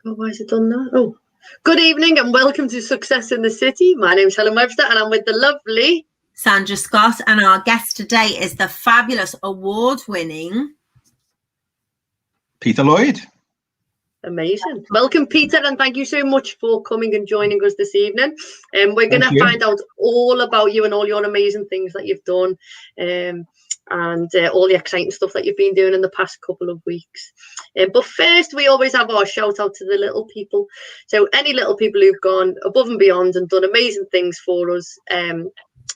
Oh, why is it done that? Oh, good evening and welcome to Success in the City. My name's Helen Webster and I'm with the lovely Sandra Scott, and our guest today is the fabulous award-winning Peter LLoyd. Amazing. Welcome, Peter, and thank you so much for coming and joining us this evening. We're going to find out all about you and all your amazing things that you've done, and all the exciting stuff that you've been doing in the past couple of weeks. But first, we always have our shout out to the little people. So any little people who've gone above and beyond and done amazing things for us.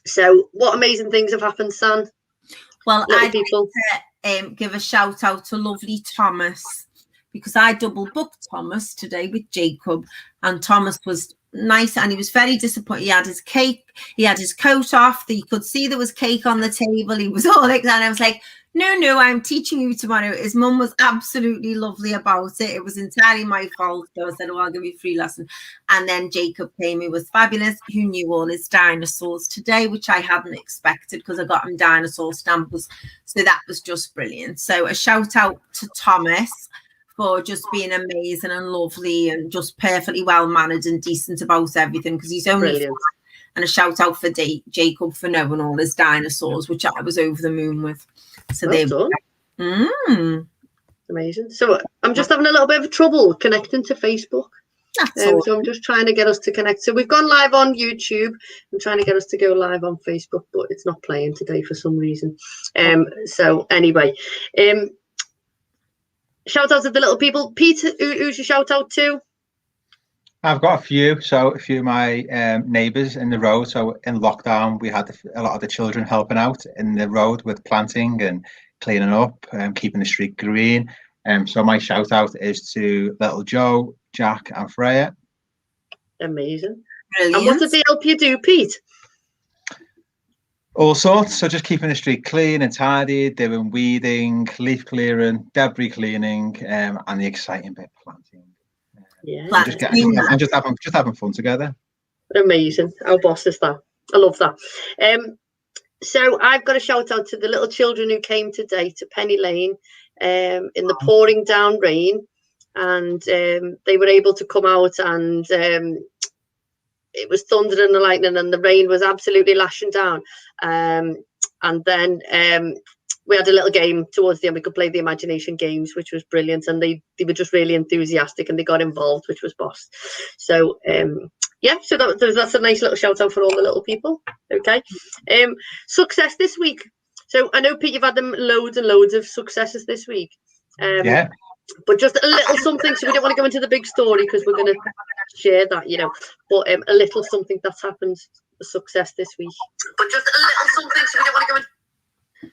So what amazing things have happened, San? Well, I'd like to give a shout out to lovely Thomas, because I double booked Thomas today with Jacob, and Thomas was nice and he was very disappointed. He had his cake, he had his coat off, you could see there was cake on the table. He was all like that, and I was like, no, I'm teaching you tomorrow. His mum was absolutely lovely about it. It was entirely my fault. So I said, well, I'll give you a free lesson. And then Jacob came, who was fabulous, who knew all his dinosaurs today, which I hadn't expected because I got him dinosaur stamps. So that was just brilliant. So a shout out to Thomas for just being amazing and lovely and just perfectly well mannered and decent about everything, because he's only brilliant. And a shout out for Jacob for knowing all his dinosaurs, which I was over the moon with. So well done. Amazing. So I'm just having a little bit of trouble connecting to Facebook. So I'm just trying to get us to connect. So we've gone live on YouTube. I'm trying to get us to go live on Facebook, but it's not playing today for some reason. So anyway, shout out to the little people. Pete, who's your shout out to? I've got a few. So a few of my neighbours in the road. So in lockdown, we had a lot of the children helping out in the road with planting and cleaning up and keeping the street green. So my shout out is to little Joe, Jack and Freya. Amazing. Brilliant. And what did they help you do, Pete? All sorts. So just keeping the street clean and tidy, doing weeding, leaf clearing, debris cleaning, and the exciting bit, planting. Yeah, and just having fun together. Amazing. How boss is that? I love that. So I've got a shout out to the little children who came today to Penny Lane in the pouring down rain, and they were able to come out, and it was thunder and the lightning and the rain was absolutely lashing down, and then we had a little game towards the end. We could play the imagination games, which was brilliant, and they were just really enthusiastic and they got involved, which was boss. So yeah, so that's a nice little shout out for all the little people. Okay. Success this week. So I know, Pete, you've had them loads and loads of successes this week. Yeah. But just a little something, so we don't want to go into the big story because we're going to share that, you know, but a little something that's happened, a success this week. But just a little something, so we don't want to go into.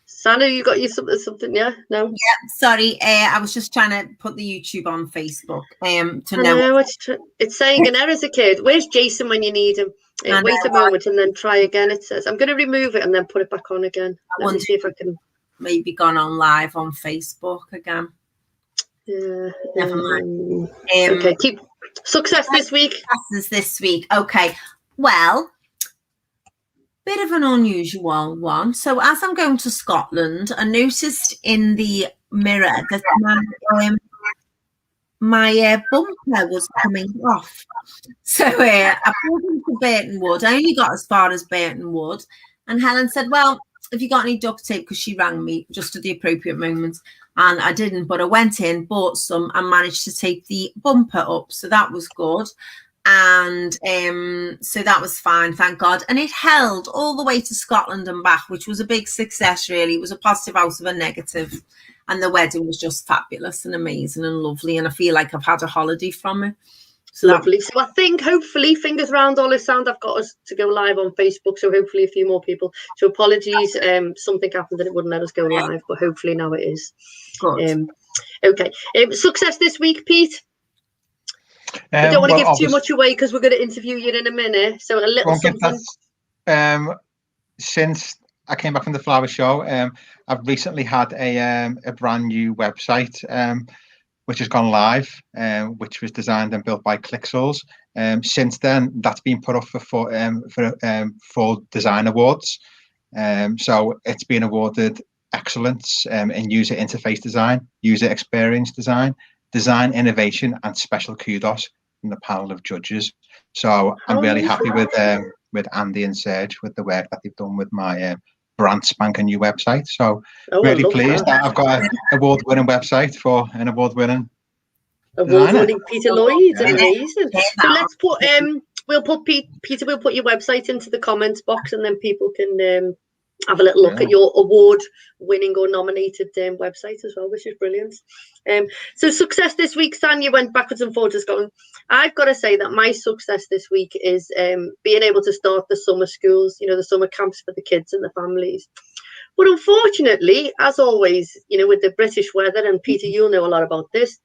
Sanu, you got you something? Yeah, no. Yeah, sorry. I was just trying to put the YouTube on Facebook to know. No, it's saying an error's occurred. Where's Jason when you need him? Wait a moment and then try again. It says I'm going to remove it and then put it back on again. Let me see if I can. Maybe gone on live on Facebook again. Never mind. Okay, keep success this week. Successes this week. Okay. Well, bit of an unusual one. So as I'm going to Scotland, I noticed in the mirror that my bumper was coming off. So I pulled into Burton Wood. I only got as far as Burton Wood, and Helen said, well, have you got any duct tape? Because she rang me just at the appropriate moment, and I didn't, but I went in, bought some, and managed to tape the bumper up. So that was good. And so that was fine, thank God. And it held all the way to Scotland and back, which was a big success, really. It was a positive out of a negative. And the wedding was just fabulous and amazing and lovely. And I feel like I've had a holiday from it. So lovely. So I think hopefully, fingers round all this sound, I've got us to go live on Facebook. So hopefully a few more people. So apologies, something happened and it wouldn't let us go live, but hopefully now it is. Good. Okay. Success this week, Pete. I don't want to give too much away because we're going to interview you in a minute. So a little something. Since I came back from the flower show, I've recently had a brand new website which has gone live, which was designed and built by ClickSouls. Since then, that's been put up for design awards. So it's been awarded excellence in user interface design, user experience design, design, innovation, and special kudos from the panel of judges. So I'm really happy with Andy and Serge with the work that they've done with my brand spanking new website. So really pleased that I've got an award-winning website for an award-winning Peter LLoyd. Yeah. Amazing. So let's put Peter, we'll put your website into the comments box, and then people can have a little look at your award-winning or nominated website as well, which is brilliant. So success this week, San, you went backwards and forwards to Scotland. I've got to say that my success this week is being able to start the summer schools, the summer camps for the kids and the families. But unfortunately, as always, with the British weather, and Peter, you'll know a lot about this,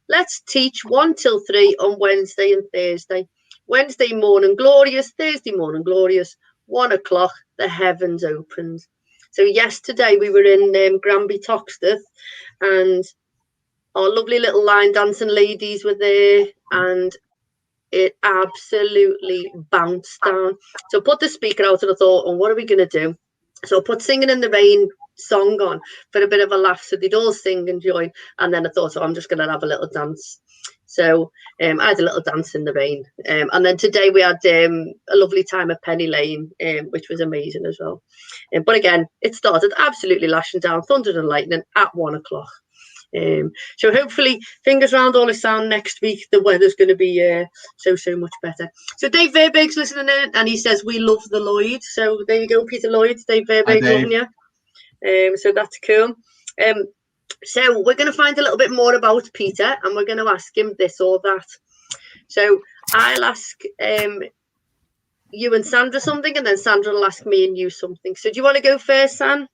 let's teach 1 till 3 on Wednesday and Thursday. Wednesday morning glorious, Thursday morning glorious, 1 o'clock, the heavens opened. So yesterday we were in Granby Toxteth, and our lovely little line dancing ladies were there, and it absolutely bounced down. So I put the speaker out and I thought, oh, what are we going to do? So I put Singing in the Rain song on for a bit of a laugh, so they'd all sing and join. And then I thought, I'm just going to have a little dance. So I had a little dance in the rain. And then today we had a lovely time at Penny Lane, which was amazing as well. But again, it started absolutely lashing down, thunder and lightning at 1 o'clock. So hopefully, fingers round all the sound, next week the weather's going to be so much better. So Dave Verbeek's listening in, and he says we love the Lloyd. So there you go, Peter LLoyd, Dave Verbeek loving you. So that's cool. So we're going to find a little bit more about Peter, and we're going to ask him this or that. So I'll ask you and Sandra something, and then Sandra will ask me and you something. So do you want to go first, Sam?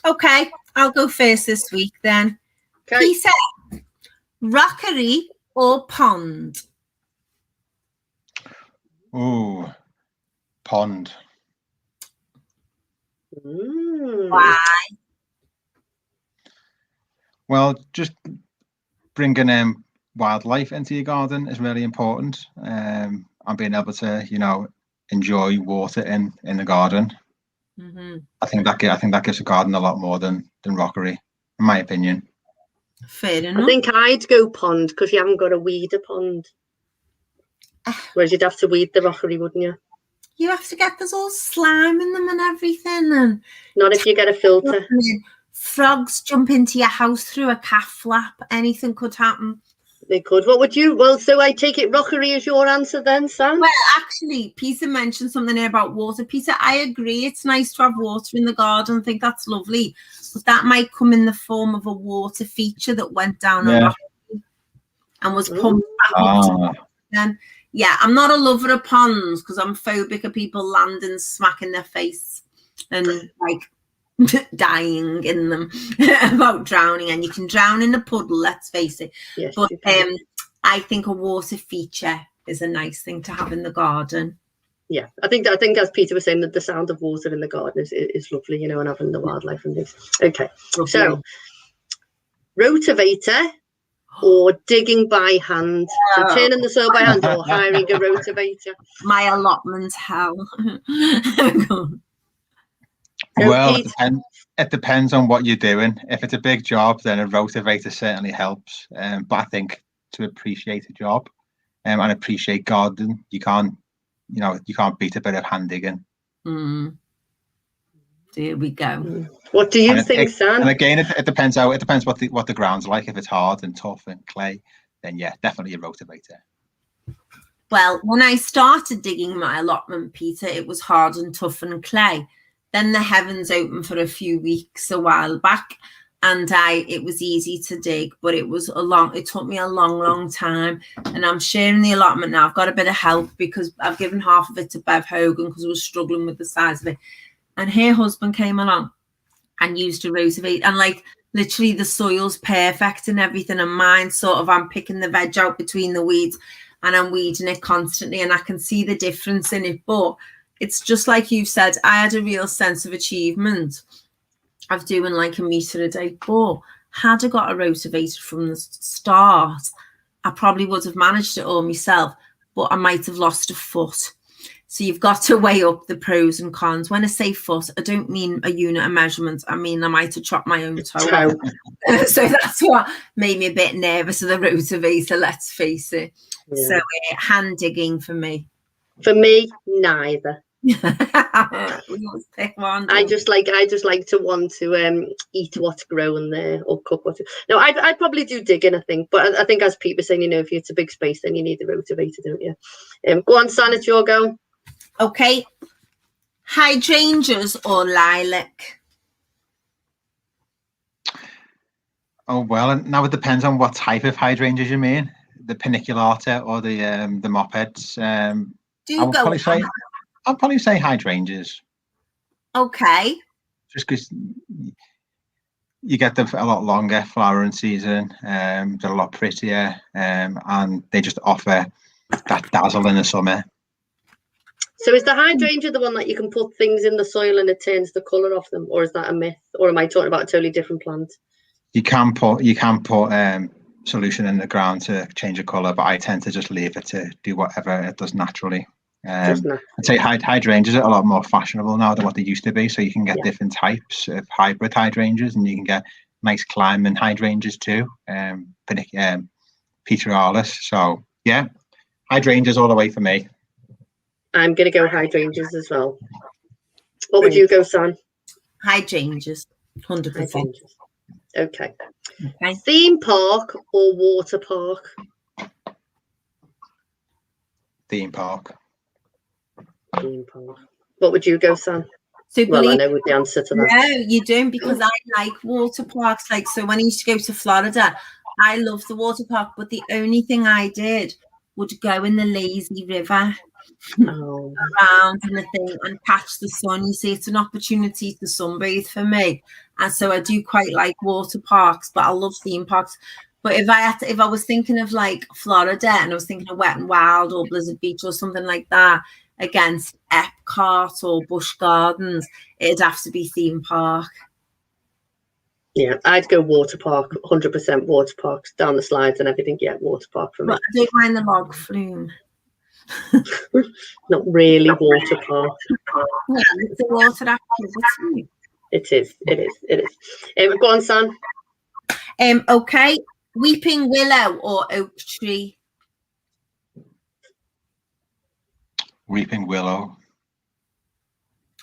Okay, I'll go first this week then. Okay. Peter, rockery or pond? Ooh, pond. Why? Well, just bringing wildlife into your garden is really important. And being able to, enjoy water in the garden. Mm-hmm. I think that gives a garden a lot more than rockery, in my opinion. Fair enough. I think I'd go pond because you haven't got to weed a pond. Whereas you'd have to weed the rockery, wouldn't you? You have to get there's all slime in them and everything, and not if you get a filter. Frogs jump into your house through a calf flap. Anything could happen. They could. What would you? Well, so I take it rockery is your answer then, Sam? Well, actually, Peter mentioned something there about water. Peter, I agree. It's nice to have water in the garden. I think that's lovely. But that might come in the form of a water feature that went down a rockery and was pumped back up. Then, I'm not a lover of ponds because I'm phobic of people landing, smacking their face and dying in them about drowning. And you can drown in a puddle, let's face it. Yes, but I think a water feature is a nice thing to have in the garden. Yeah, I think as Peter was saying, that the sound of water in the garden is lovely, and having the wildlife and things. Okay, lovely. So rotavator or digging by hand. So turning the soil by hand or hiring a rotavator. My allotment's hell. Well, it depends on what you're doing. If it's a big job, then a rotavator certainly helps. But I think to appreciate a job and appreciate gardening, you can't beat a bit of hand digging. There we go. What do you think, Sam? And again, it depends what the ground's like. If it's hard and tough and clay, then definitely a rotavator. Well, when I started digging my allotment, Peter, it was hard and tough and clay. Then the heavens opened for a few weeks a while back, and it was easy to dig, but it took me a long time. And I'm sharing the allotment now. I've got a bit of help because I've given half of it to Bev Hogan because I was struggling with the size of it. And her husband came along and used a rotavator, and literally the soil's perfect and everything. And mine I'm picking the veg out between the weeds and I'm weeding it constantly, and I can see the difference in it. But it's just like you said, I had a real sense of achievement of doing a metre a day. But had I got a rotavator from the start, I probably would have managed it all myself, but I might have lost a foot. So you've got to weigh up the pros and cons. When I say foot, I don't mean a unit of measurement. I mean, I might have chopped my own toe off. So that's what made me a bit nervous of the rotavator, let's face it. Yeah. So hand digging for me. For me, neither. Pick one. I just like to want to eat what's grown there or cook what. No, I'd probably do digging, I think. But I think, as Pete was saying, if it's a big space, then you need the rotavator, don't you? Go on, San, it's your go. Okay. Hydrangeas or lilac? Oh, well, now it depends on what type of hydrangeas you mean. The paniculata or the mopeds. I'll probably say hydrangeas. Okay. Just because you get them for a lot longer flowering season. They're a lot prettier, and they just offer that dazzle in the summer. So is the hydrangea the one that you can put things in the soil and it turns the colour off them, or is that a myth? Or am I talking about a totally different plant? You can put solution in the ground to change the colour, but I tend to just leave it to do whatever it does naturally. I'd say hydrangeas are a lot more fashionable now than what they used to be. So you can get different types of hybrid hydrangeas, and you can get nice climbing hydrangeas too. Peter LLoyd. So yeah, hydrangeas all the way for me. I'm going to go hydrangeas as well. What would you go, San? Hydrangeas, 100%. Okay. Theme park or water park? Theme park. Theme park. What would you go, Sam? So I know the answer to that. No, you don't, because I like water parks. Like, so when I used to go to Florida, I loved the water park, but the only thing I did would go in the lazy river around and the thing and catch the sun. You see, it's an opportunity to sunbathe for me, and so I do quite like water parks, but I love theme parks. But if I was thinking of like Florida and I was thinking of Wet and Wild or Blizzard Beach or something like that against Epcot or Busch Gardens, it'd have to be theme park. Yeah, I'd go water park, 100% water parks, down the slides and everything. Yeah, water park for me. But I don't mind the log flume. Not really water park. Yeah, it's a water activity. It is. Go on, Sam. Okay. Weeping willow or oak tree? Weeping willow.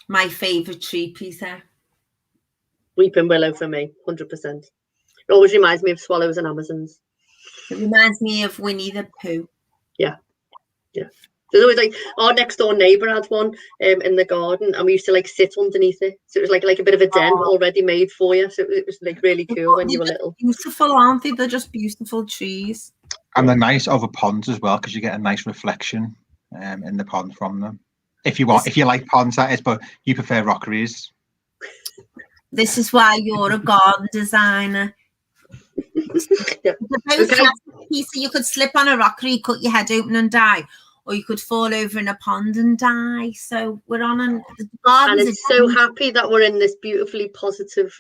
My favourite tree, Peter. Weeping willow for me, 100%. It always reminds me of swallows and Amazons. It reminds me of Winnie the Pooh. Yeah. There's always like our next door neighbour had one in the garden, and we used to like sit underneath it. So it was like a bit of a den already made for you. So it was like really cool when you were little. Beautiful, aren't they? They're just beautiful trees. And they're nice over ponds as well, because you get a nice reflection in the pond from them. If you like ponds, that is, but you prefer rockeries. This is why you're a garden designer. Yeah. Okay. You could slip on a rockery, cut your head open and die, or you could fall over in a pond and die. So we're on the garden. And it's so happy that we're in this beautifully positive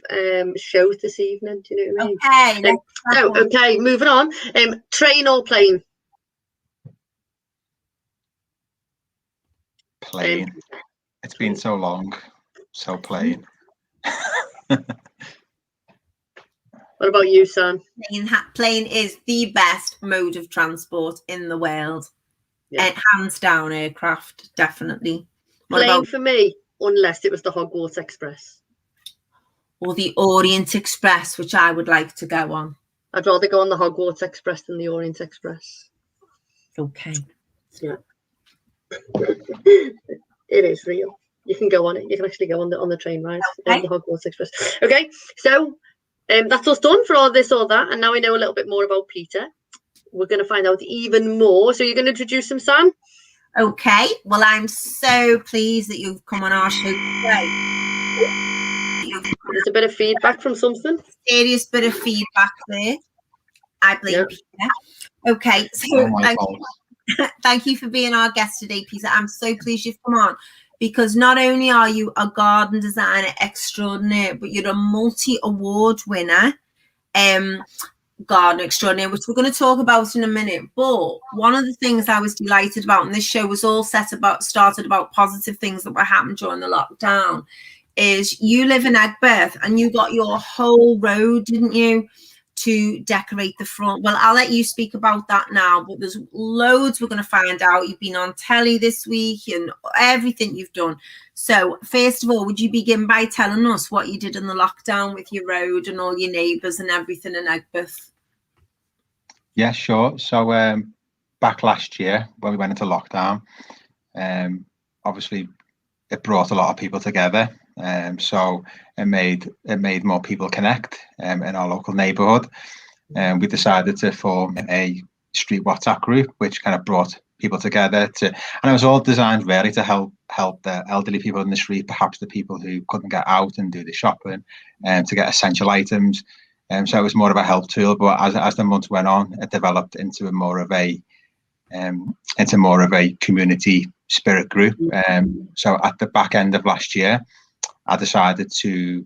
show this evening. Do you know what I mean? Okay. Okay, moving on. Train or plane? Plane. It's been so long. So plane. What about you, Sam? Plane is the best mode of transport in the world. Yeah. Hands down, aircraft, definitely. Plane for me, unless it was the Hogwarts Express. Or the Orient Express, which I would like to go on. I'd rather go on the Hogwarts Express than the Orient Express. Okay. Yeah. It is real. You can go on it. You can actually go on the train ride on the Hogwarts Express. Okay, so that's us done for all this or that, and now we know a little bit more about Peter. We're going to find out even more. So you're going to introduce him, Sam? Okay. Well, I'm so pleased that you've come on our show today. There's a bit of feedback from something. Serious bit of feedback there. I blame Peter. Okay. So thank you for being our guest today, Peter. I'm so pleased you've come on, because not only are you a garden designer extraordinaire, but you're a multi-award winner. garden extraordinaire, which we're going to talk about in a minute. But one of the things I was delighted about, and this show was all started about positive things that were happening during the lockdown, is you live in Egbert and you got your whole road, didn't you, to decorate the front. Well, I'll let you speak about that now, but there's loads we're going to find out. You've been on telly this week and everything you've done. So first of all, would you begin by telling us what you did in the lockdown with your road and all your neighbours and everything in Egbert? Yeah, sure. So back last year when we went into lockdown, obviously it brought a lot of people together. So it made more people connect in our local neighbourhood. And we decided to form a street WhatsApp group, which kind of brought people together and it was all designed really to help the elderly people in the street, perhaps the people who couldn't get out and do the shopping, to get essential items. So it was more of a help tool, but as the months went on, it developed into more of a community spirit group. So at the back end of last year, I decided to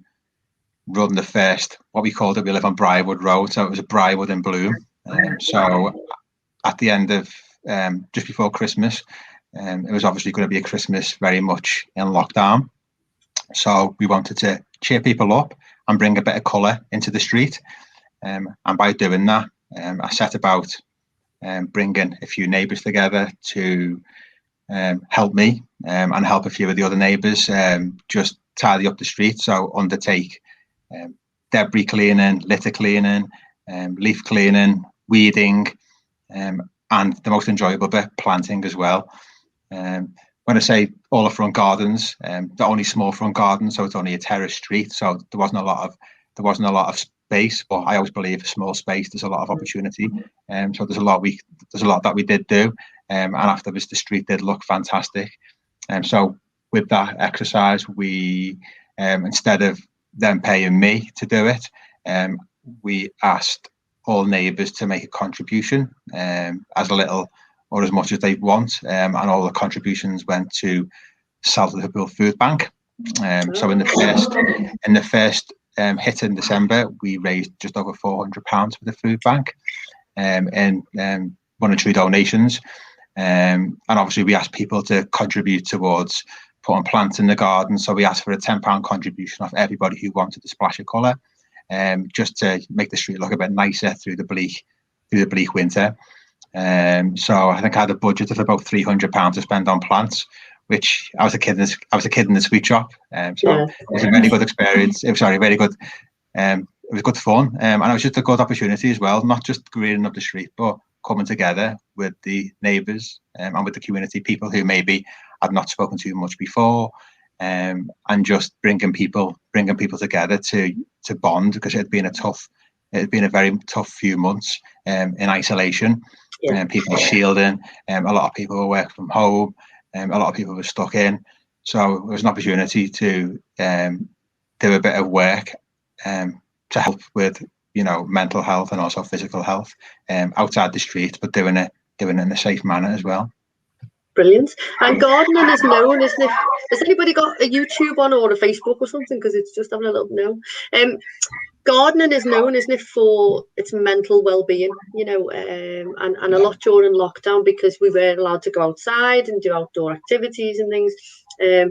run the first, what we called it, we live on Briarwood Road, so it was a Briarwood in bloom. So at the end of, just before Christmas, it was obviously going to be a Christmas very much in lockdown. So we wanted to cheer people up and bring a bit of colour into the street. And by doing that, I set about bringing a few neighbours together to help me and help a few of the other neighbours just tidy up the street. So undertake debris cleaning, litter cleaning, leaf cleaning, weeding, and the most enjoyable bit, planting as well. When I say all the front gardens, they're only small front gardens, so it's only a terrace street. So there wasn't a lot of space, but I always believe a small space, there's a lot of opportunity. So there's a lot that we did do, and afterwards the street did look fantastic. So with that exercise, we instead of them paying me to do it, we asked all neighbours to make a contribution, as little or as much as they want, and all the contributions went to South Liverpool Food Bank. So in the first hit in December, we raised just over £400 for the food bank, and monetary donations. And obviously we asked people to contribute towards putting plants in the garden. So we asked for a £10 contribution off everybody who wanted to splash a colour, just to make the street look a bit nicer through the bleak winter. So I think I had a budget of about £300 to spend on plants, which I was a kid in the sweet shop. So it was a very good experience. It was very good. It was good fun, and it was just a good opportunity as well, not just greening up the street, but coming together with the neighbours and with the community, people who maybe I'd not spoken to much before, and just bringing people together to bond, because it had been a very tough few months in isolation, and people were shielding, a lot of people were working from home, a lot of people were stuck in. So it was an opportunity to do a bit of work to help with, mental health and also physical health outside the street, but doing it in a safe manner as well. Brilliant. And gardening is known, isn't it? Has anybody got a YouTube on or a Facebook or something? Because it's just having a little no. Gardening is known, isn't it, for its mental well-being, and a lot during lockdown, because we weren't allowed to go outside and do outdoor activities and things. They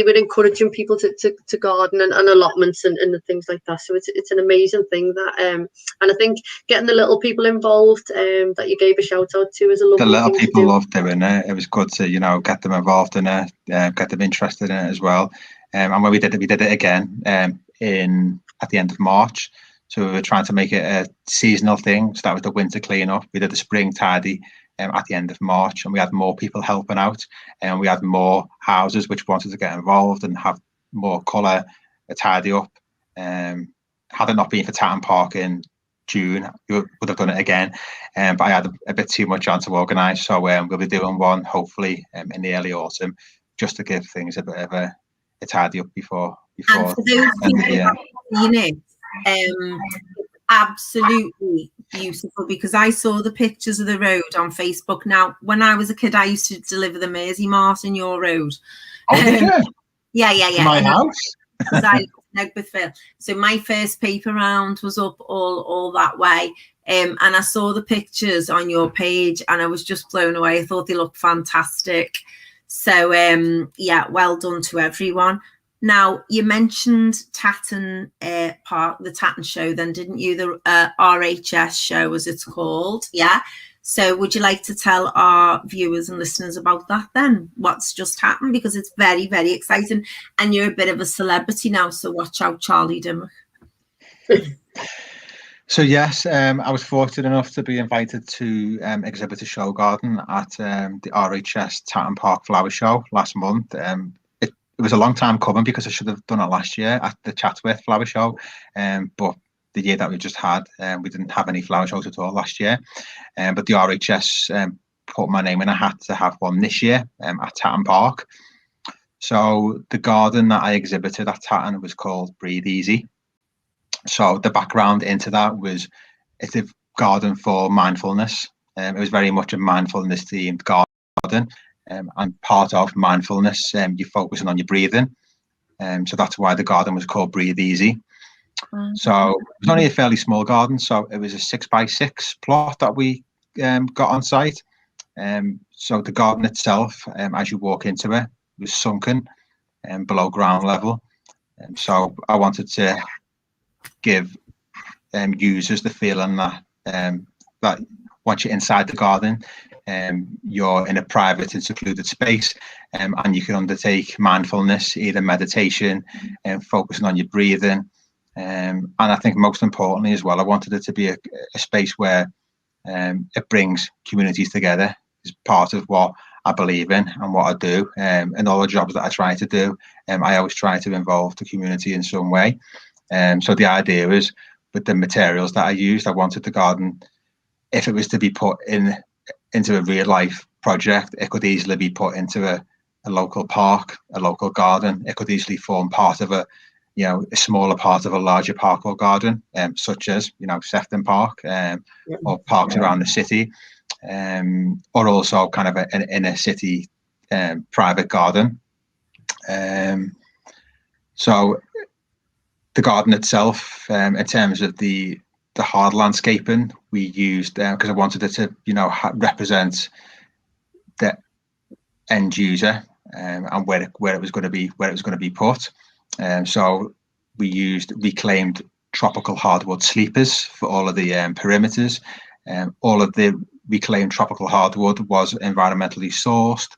were encouraging people to garden and allotments and things like that. So it's an amazing thing that, and I think getting the little people involved, that you gave a shout out to, is a lovely thing to do. The little people loved doing it. It was good to get them involved in it, get them interested in it as well. And when we did it again at the end of March. So we were trying to make it a seasonal thing. So that was the winter cleanup. We did the spring tidy at the end of March, and we had more people helping out, and we had more houses which wanted to get involved and have more colour, tidy up. Had it not been for Tatton Park in June, we would have done it again. But I had a bit too much on to organise, so we'll be doing one hopefully in the early autumn, just to give things a bit of a tidy up before. And for those people seen it, absolutely beautiful, because I saw the pictures of the road on Facebook. Now, when I was a kid, I used to deliver the Mersey Mart in your road. Oh, did you? Yeah. To my house? Because I love Negbythville. So my first paper round was up all that way. And I saw the pictures on your page and I was just blown away. I thought they looked fantastic. So yeah, well done to everyone. Now, you mentioned Tatton Park, the Tatton show then, didn't you? The RHS show, as it's called. Yeah. So would you like to tell our viewers and listeners about that then? What's just happened? Because it's very, very exciting. And you're a bit of a celebrity now, so watch out, Charlie Dimmock. So yes, I was fortunate enough to be invited to exhibit a show garden at the RHS Tatton Park Flower Show last month. It was a long time coming because I should have done it last year at the Chatsworth Flower Show, but the year that we just had, we didn't have any flower shows at all last year. But the RHS put my name in a hat to have one this year at Tatton Park. So the garden that I exhibited at Tatton was called Breathe Easy. So the background into that was it's a garden for mindfulness. It was very much a mindfulness themed garden. And part of mindfulness, you're focusing on your breathing. So that's why the garden was called Breathe Easy. So it was only a fairly small garden. So it was a 6x6 plot that we got on site. So the garden itself, as you walk into it, was sunken below ground level. So I wanted to give users the feeling that that once you're inside the garden, you're in a private and secluded space, and you can undertake mindfulness, either meditation and focusing on your breathing. And I think most importantly as well, I wanted it to be a space where it brings communities together. It's part of what I believe in and what I do, and all the jobs that I try to do. I always try to involve the community in some way. So the idea is, with the materials that I used, I wanted the garden, if it was to be put into a real life project, it could easily be put into a local park, a local garden. It could easily form part of a smaller part of a larger park or garden, such as, Sefton Park, or parks around the city, or also kind of an inner city private garden. So the garden itself, in terms of the hard landscaping, we used, because I wanted it to, represent the end user, and where it was going to be put. So we used reclaimed tropical hardwood sleepers for all of the perimeters. All of the reclaimed tropical hardwood was environmentally sourced.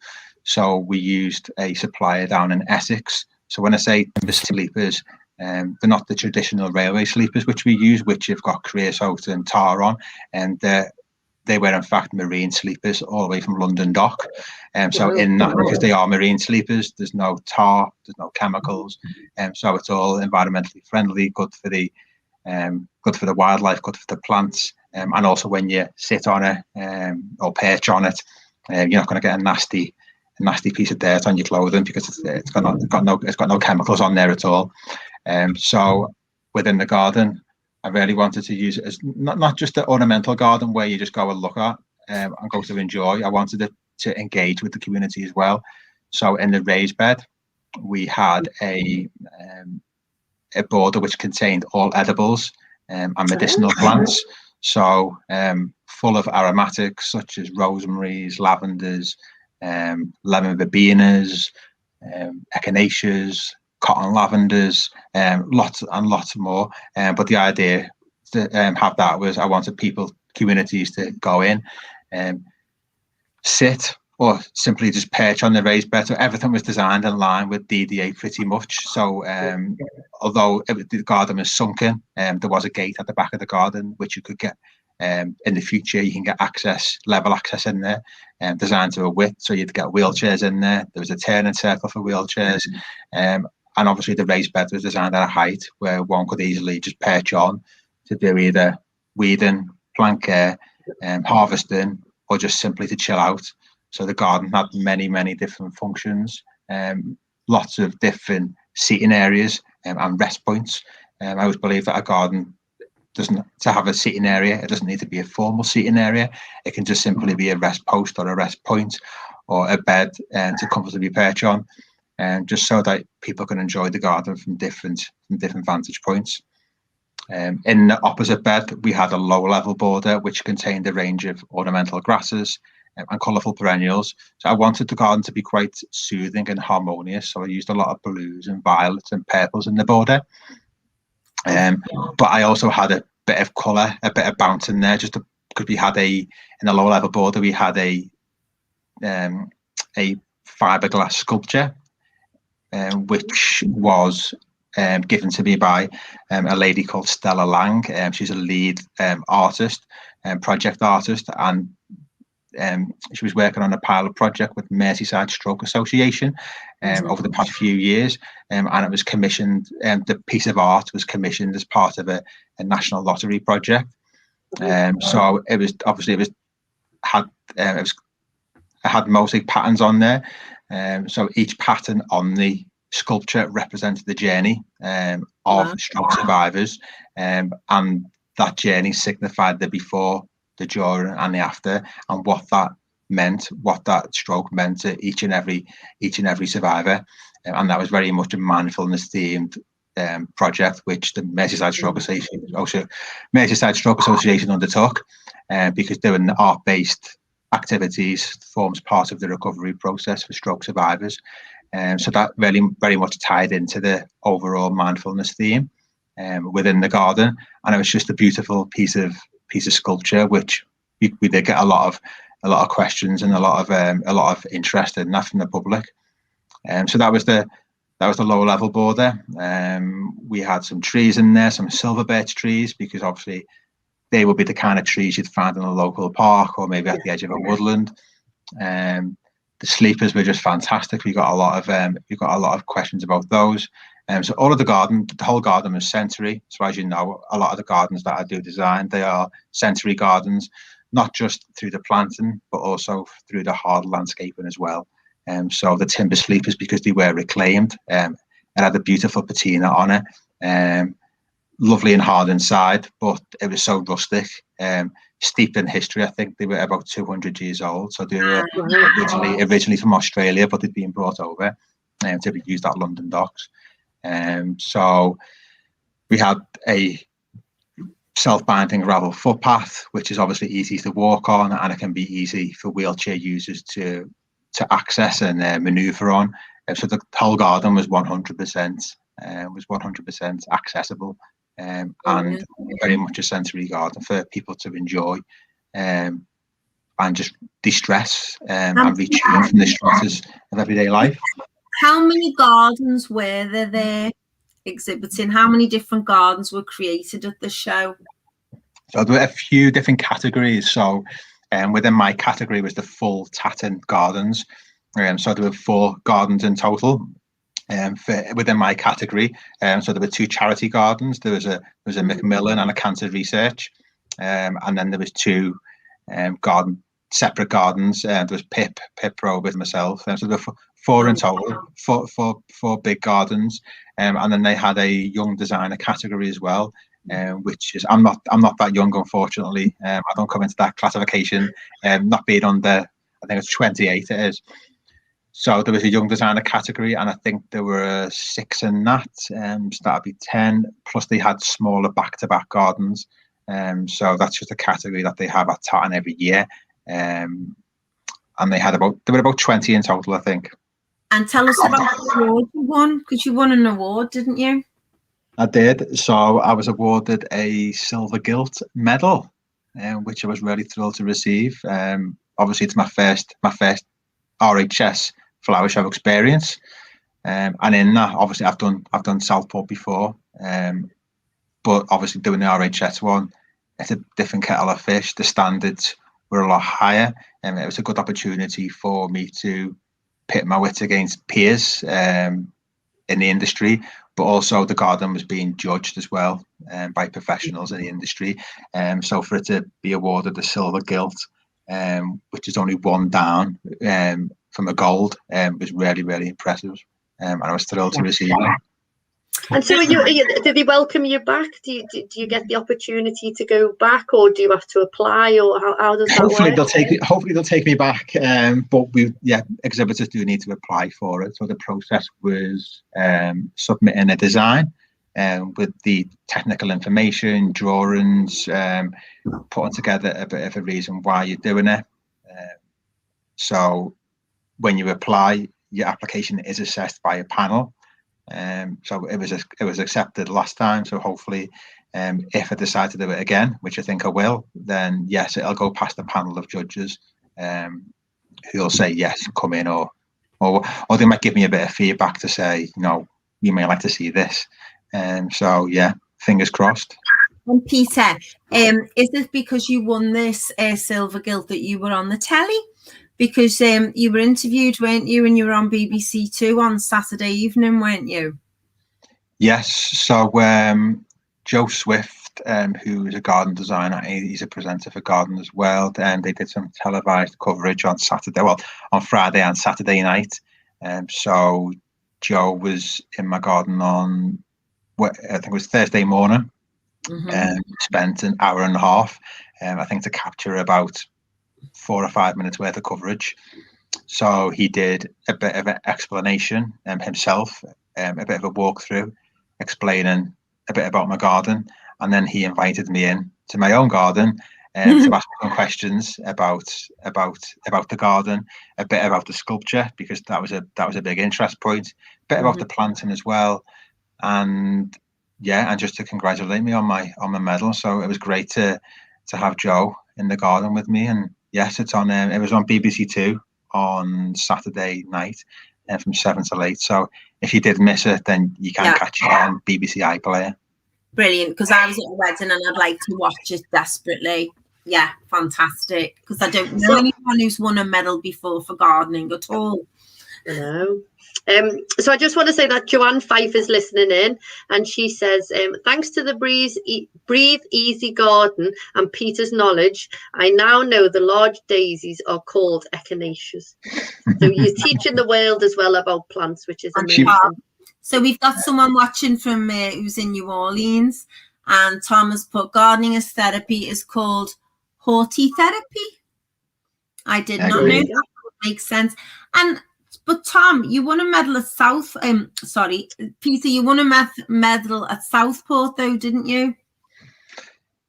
So we used a supplier down in Essex. So when I say the sleepers, they're not the traditional railway sleepers which we use, which have got creosote and tar on, and they were in fact marine sleepers all the way from London Dock. So in that, because they are marine sleepers, there's no tar, there's no chemicals, so it's all environmentally friendly, good for the wildlife, good for the plants, and also when you sit on it or perch on it, you're not going to get a nasty piece of dirt on your clothing, because it's got no chemicals on there at all. So within the garden, I really wanted to use it as not just an ornamental garden where you just go and look at and go to enjoy. I wanted it to engage with the community as well. So in the raised bed, we had a border which contained all edibles and medicinal plants. So full of aromatics such as rosemaries, lavenders, lemon verbenas, echinaceas, cotton lavenders, lots and lots more. But the idea to have that was I wanted communities to go in and sit or simply just perch on the raised bed. So everything was designed in line with DDA pretty much. So although the garden was sunken, there was a gate at the back of the garden which you could get. In the future, you can get level access in there, designed to a width, so you'd get wheelchairs in there. There was a turning circle for wheelchairs, and obviously the raised bed was designed at a height where one could easily just perch on to do either weeding, plant care, harvesting, or just simply to chill out. So the garden had many different functions, lots of different seating areas and rest points. I always believe that a garden to have a seating area, it doesn't need to be a formal seating area. It can just simply be a rest post or a rest point or a bed to comfortably perch on. and just so that people can enjoy the garden from different vantage points. In the opposite bed, we had a low-level border which contained a range of ornamental grasses and colourful perennials. So I wanted the garden to be quite soothing and harmonious. So I used a lot of blues and violets and purples in the border. But I also had a bit of colour, a bit of bounce in there, just because we had in the low-level border, we had a fiberglass sculpture, which was given to me by a lady called Stella Lang. She's a lead artist, project artist, and she was working on a pilot project with Merseyside Stroke Association over the past few years, and it was commissioned. The piece of art was commissioned as part of a national lottery project. So it had mosaic patterns on there. So each pattern on the sculpture represented the journey of stroke survivors, and that journey signified the before, the during, and the after, and what that stroke meant to each and every survivor. And that was very much a mindfulness themed project, which the Merseyside Stroke Association undertook, because doing art-based activities forms part of the recovery process for stroke survivors. So that very much tied into the overall mindfulness theme within the garden, and it was just a beautiful piece of sculpture, which we did get a lot of questions and a lot of interest in that from the public. So that was the lower level border. We had some trees in there, some silver birch trees, because obviously they would be the kind of trees you'd find in a local park or maybe at the edge of a woodland. The sleepers were just fantastic. We got a lot of questions about those. So all of the whole garden was sensory. So as you know, a lot of the gardens that I do design, they are sensory gardens, not just through the planting, but also through the hard landscaping as well. So the timber sleepers, because they were reclaimed, it had a beautiful patina on it, lovely and hard inside, but it was so rustic, steeped in history. I think they were about 200 years old. So they were originally from Australia, but they'd been brought over to be used at London docks. So we had a self-binding gravel footpath, which is obviously easy to walk on, and it can be easy for wheelchair users to access and maneuver on. So the whole garden was 100% accessible, and very much a sensory garden for people to enjoy and just de-stress and retune from the stresses of everyday life. How many gardens were there exhibiting? How many different gardens were created at the show? So there were a few different categories. So within my category was the full Tatton gardens. So there were 4 gardens in total within my category. So there were 2 charity gardens. There was a Macmillan and a Cancer Research, and then there was 2 separate gardens. There was Pip Rowe with myself. So there were 4 in total, four big gardens, and then they had a young designer category as well, which is I'm not that young, unfortunately. I don't come into that classification. Not being under, I think it's 28 it is. So there was a young designer category, and I think there were 6 in that. So that'd be 10. Plus they had smaller back-to-back gardens. So that's just a category that they have at Tatton every year. And there were about 20 in total, I think. And tell us about the award you won, because you won an award, didn't you? I did. So I was awarded a silver gilt medal, which I was really thrilled to receive. Obviously, it's my first RHS flower show experience, and in that, obviously, I've done Southport before, but obviously doing the RHS one, it's a different kettle of fish. The standards were a lot higher, and it was a good opportunity for me to pit my wits against peers in the industry, but also the garden was being judged as well by professionals in the industry. So for it to be awarded the silver gilt, which is only 1 down from a gold, was really, really impressive, and I was thrilled to receive it. And so, did they welcome you back? Do you get the opportunity to go back, or do you have to apply, or how does that Hopefully work? they'll take me back. But exhibitors do need to apply for it. So the process was submitting a design with the technical information, drawings, putting together a bit of a reason why you're doing it. So when you apply, your application is assessed by a panel. So it was accepted last time. So hopefully, if I decide to do it again, which I think I will, then yes, it'll go past the panel of judges who'll say yes, come in, or they might give me a bit of feedback to say, you may like to see this. So yeah, fingers crossed. And Peter, is it because you won this Silver Guild that you were on the telly? Because you were interviewed, weren't you? And you were on BBC Two on Saturday evening, weren't you? Yes. So Joe Swift, who is a garden designer, he's a presenter for Gardeners World, and they did some televised coverage on Friday and Saturday night. So Joe was in my garden on, I think it was Thursday morning, and spent an hour and a half, I think, to capture about 4 or 5 minutes worth of coverage. So he did a bit of an explanation himself, a bit of a walkthrough, explaining a bit about my garden, and then he invited me in to my own garden to ask some questions about the garden, a bit about the sculpture, because that was a big interest point, a bit about the planting as well, and just to congratulate me on my medal. So it was great to have Joe in the garden with me. And yes, it's on. It was on BBC Two on Saturday night, from 7 till 8. So if you did miss it, then you can catch it on BBC iPlayer. Brilliant, because I was at a wedding and I'd like to watch it desperately. Yeah, fantastic. Because I don't know anyone who's won a medal before for gardening at all. I know. So I just want to say that Joanne Fife is listening in, and she says, thanks to the Breathe Easy Garden and Peter's knowledge, I now know the large daisies are called echinaceas. So you're teaching the world as well about plants, which is amazing. So we've got someone watching from who's in New Orleans, and Tom has put gardening as therapy is called hortitherapy. I did not know that. Makes sense. But Tom, you won a medal at Peter, you won a medal at Southport, though, didn't you?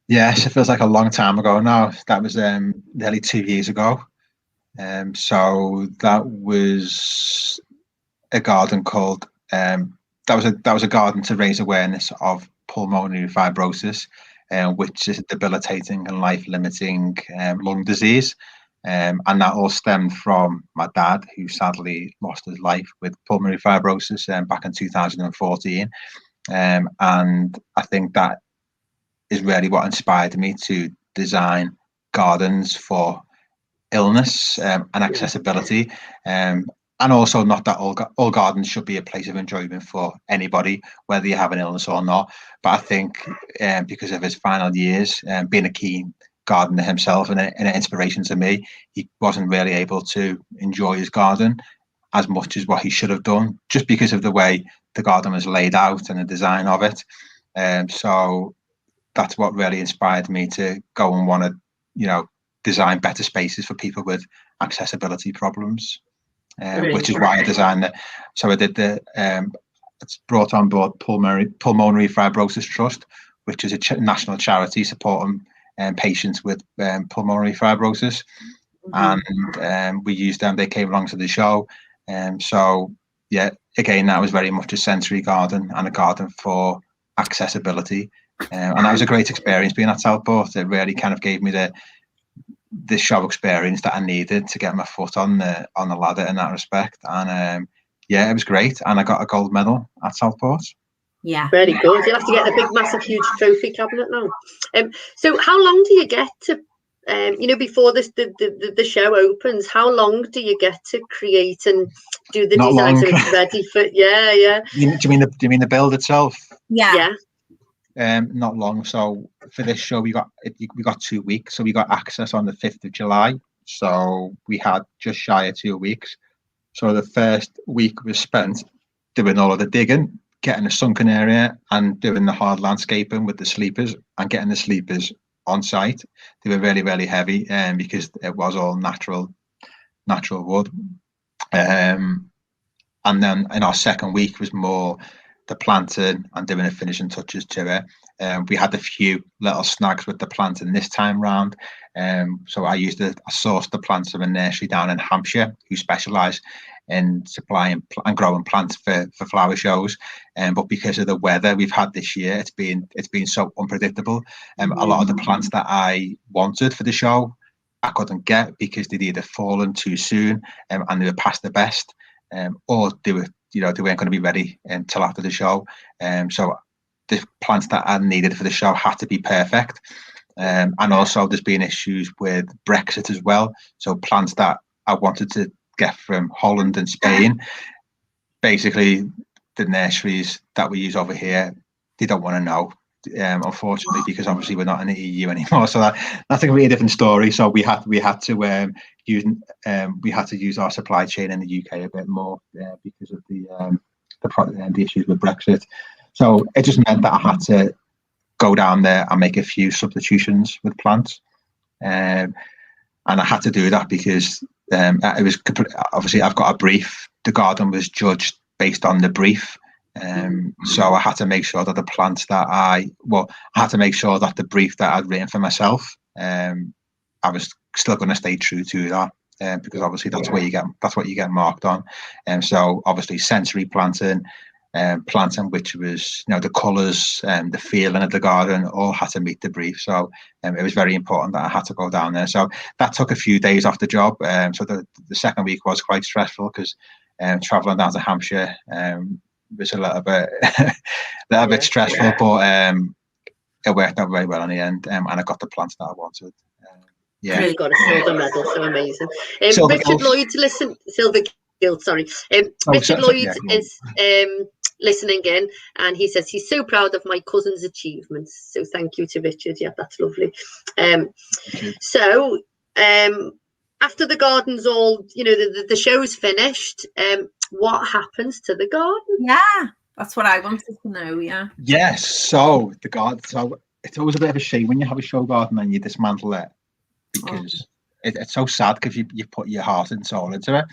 Yes, it feels like a long time ago now. That was nearly 2 years ago. So that was a garden called that was a garden to raise awareness of pulmonary fibrosis, which is a debilitating and life-limiting lung disease. And that all stemmed from my dad, who sadly lost his life with pulmonary fibrosis back in 2014. And I think that is really what inspired me to design gardens for illness and accessibility. And also, not that all gardens should be a place of enjoyment for anybody, whether you have an illness or not. But I think because of his final years, being a keen gardener himself and an inspiration to me, he wasn't really able to enjoy his garden as much as what he should have done, just because of the way the garden was laid out and the design of it. So that's what really inspired me to go and want to, design better spaces for people with accessibility problems, which is why I designed it. So I did it's brought on board Pulmonary Fibrosis Trust, which is a national charity supporting patients with pulmonary fibrosis, and we used them. They came along to the show, so yeah, again, that was very much a sensory garden and a garden for accessibility, and that was a great experience being at Southport. It really kind of gave me the show experience that I needed to get my foot on the ladder in that respect, and it was great, and I got a gold medal at Southport. Yeah, very good. You'll have to get a big, massive, huge trophy cabinet now. So how long do you get to, before the show opens? How long do you get to create and do the design so it's ready for? Yeah. Do you mean the build itself? Yeah. Not long. So for this show, we got 2 weeks. So we got access on the 5th of July. So we had just shy of 2 weeks. So the first week was spent doing all of the digging, getting a sunken area and doing the hard landscaping with the sleepers and getting the sleepers on site. They were really, really heavy, because it was all natural wood. And then in our second week was more the planting and doing the finishing touches to it. We had a few little snags with the planting this time round. So I sourced the plants from a nursery down in Hampshire who specialise in supplying and growing plants for flower shows. But because of the weather we've had this year, it's been so unpredictable. A lot of the plants that I wanted for the show, I couldn't get because they'd either fallen too soon and they were past the best, or they weren't going to be ready until after the show. So the plants that I needed for the show had to be perfect. And also there's been issues with Brexit as well. So plants that I wanted to get from Holland and Spain, basically the nurseries that we use over here, they don't want to know, unfortunately, because obviously we're not in the EU anymore. So that's a really different story. So we had to use our supply chain in the UK a bit more because of the issues with Brexit. So it just meant that I had to go down there and make a few substitutions with plants, and I had to do that because it was obviously I've got a brief. The garden was judged based on the brief. So I had to make sure that the plants that I had to make sure that the brief that I'd written for myself, I was still going to stay true to that, because obviously that's what you get marked on. And so obviously sensory planting, which was the colours and the feeling of the garden all had to meet the brief. So it was very important that I had to go down there. So that took a few days off the job. So the second week was quite stressful because travelling down to Hampshire was a little bit stressful, but it worked out very well in the end, and I got the plants that I wanted. You got a silver medal, so amazing. Richard Lloyd, silver guild, sorry. Richard Lloyd is listening in, and he says he's so proud of my cousin's achievements. So thank you to Richard. Yeah, that's lovely. So after the garden's all, the show's finished, what happens to the garden? Yeah, that's what I wanted to know. Yeah. Yes. So the garden. So it's always a bit of a shame when you have a show garden and you dismantle it, because it's so sad because you put your heart and soul into it.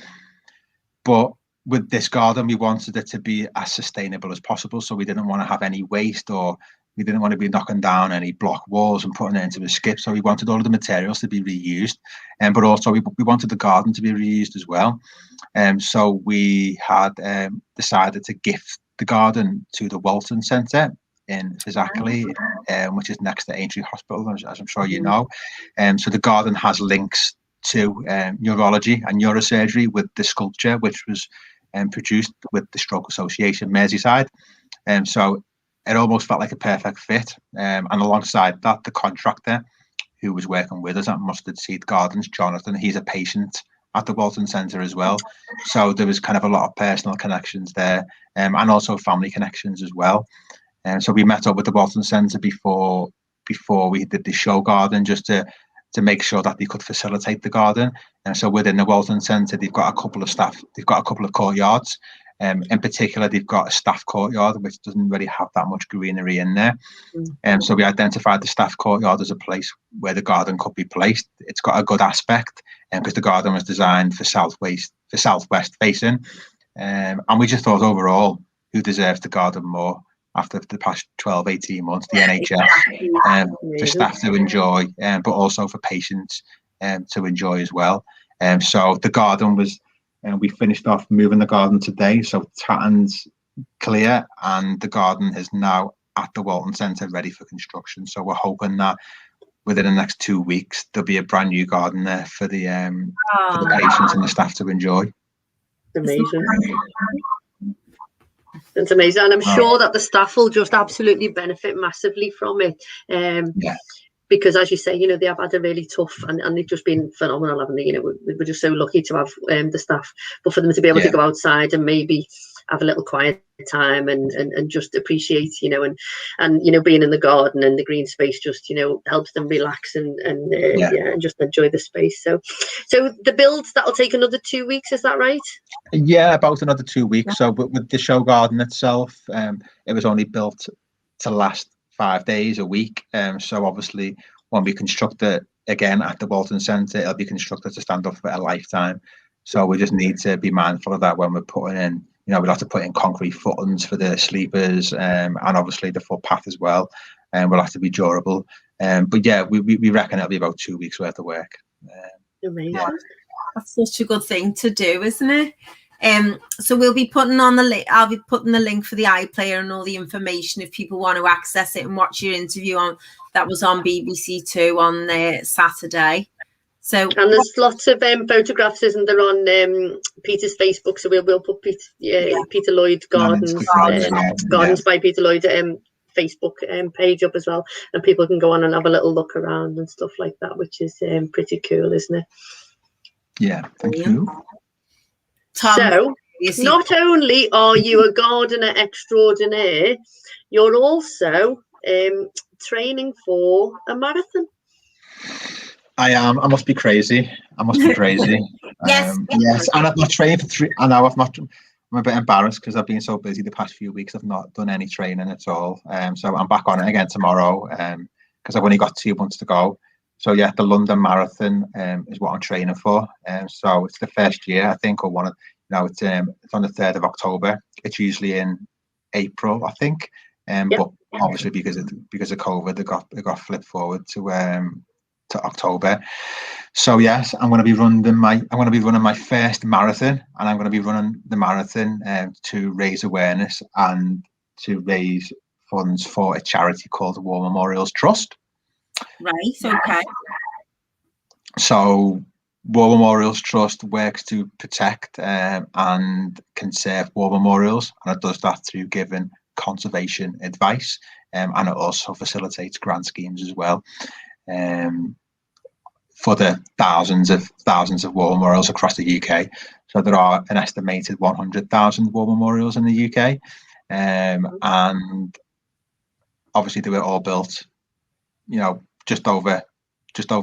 But with this garden, we wanted it to be as sustainable as possible. So we didn't want to have any waste, or we didn't want to be knocking down any block walls and putting it into a skip. So we wanted all of the materials to be reused, but also we wanted the garden to be reused as well. So we had decided to gift the garden to the Walton Centre in Fazakerley, which is next to Aintree Hospital, as I'm sure you know. So the garden has links to neurology and neurosurgery with the sculpture, which was produced with the Stroke Association Merseyside. So it almost felt like a perfect fit. And alongside that, the contractor who was working with us at Mustard Seed Gardens, Jonathan, he's a patient at the Walton Centre as well. So there was kind of a lot of personal connections there, and also family connections as well. And so we met up with the Walton Centre before we did the show garden, just to make sure that they could facilitate the garden. And so within the Walton Centre, they've got a couple of staff, they've got a couple of courtyards. In particular, they've got a staff courtyard, which doesn't really have that much greenery in there. So we identified the staff courtyard as a place where the garden could be placed. It's got a good aspect, because the garden was designed for southwest facing. And we just thought overall, who deserves the garden more after the past 12, 18 months, the NHS, for staff to enjoy, but also for patients to enjoy as well. So the garden was, we finished off moving the garden today. So Tatton's clear, and the garden is now at the Walton Centre ready for construction. So we're hoping that within the next 2 weeks, there'll be a brand new garden there for the patients and the staff to enjoy. Amazing. It's amazing, and I'm sure that the staff will just absolutely benefit massively from it. Because, as you say, they have had a really tough, and they've just been phenomenal, haven't they? We're just so lucky to have the staff, but for them to be able to go outside and maybe have a little quiet time and just appreciate, and being in the garden and the green space just, helps them relax and just enjoy the space. So the builds, that'll take another 2 weeks, is that right? Yeah, about another 2 weeks. So with the show garden itself, it was only built to last 5 days, a week. So obviously when we construct it again at the Walton Centre, it'll be constructed to stand up for a lifetime. So we just need to be mindful of that when we're putting in, we'll have to put in concrete footings for the sleepers, and obviously the footpath as well. And we'll have to be durable. But yeah, we reckon it'll be about 2 weeks worth of work. Amazing. Yeah. That's such a good thing to do, isn't it? So we'll be putting on the link. I'll be putting the link for the iPlayer and all the information if people want to access it and watch your interview that was on BBC Two on Saturday. So, and there's lots of photographs, isn't there, on Peter's Facebook? So we'll put Peter LLoyd Gardens by Peter LLoyd Facebook page up as well, and people can go on and have a little look around and stuff like that, which is pretty cool, isn't it? Yeah, thank you. Tom, so not only are you a gardener extraordinaire, you're also training for a marathon. I am. I must be crazy. Yes. Yes. And I've not trained for 3. I know I'm a bit embarrassed because I've been so busy the past few weeks. I've not done any training at all. So I'm back on it again tomorrow because I've only got 2 months to go. So yeah, the London Marathon is what I'm training for. So it's the first year, I think, or one of, it's on the 3rd of October. It's usually in April, I think. But obviously because of COVID, it got flipped forward to October. So yes, I'm going to be running my first marathon, and I'm going to be running the marathon to raise awareness and to raise funds for a charity called the War Memorials Trust. Right. Okay. So War Memorials Trust works to protect and conserve war memorials, and it does that through giving conservation advice, and it also facilitates grant schemes as well. For the thousands of war memorials across the UK. So there are an estimated 100,000 war memorials in the UK, and obviously they were all built, just over